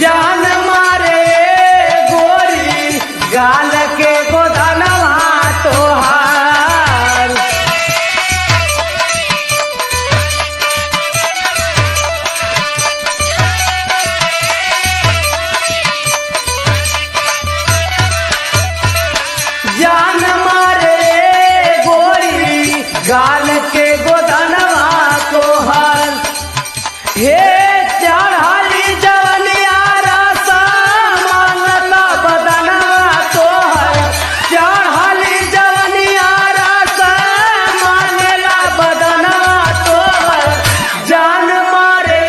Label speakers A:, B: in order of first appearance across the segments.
A: जान मारे गोरी गाल के गोदनवा तोहार। जान मारे गोरी गाल के गोदनवा तोहार। हे चढ़ाली जवनिया रसा मांगला बदनवा तोहर। चढ़ाली जवनिया रसा मांगला बदनवा तोहर। जान मारे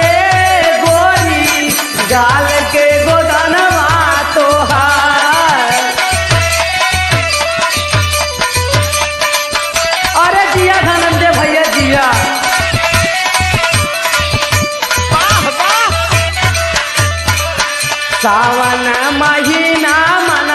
A: गोरी गाल के गोदनवा तोहार। अरे जिया धनंजय भैया जिया। सावन महीना मन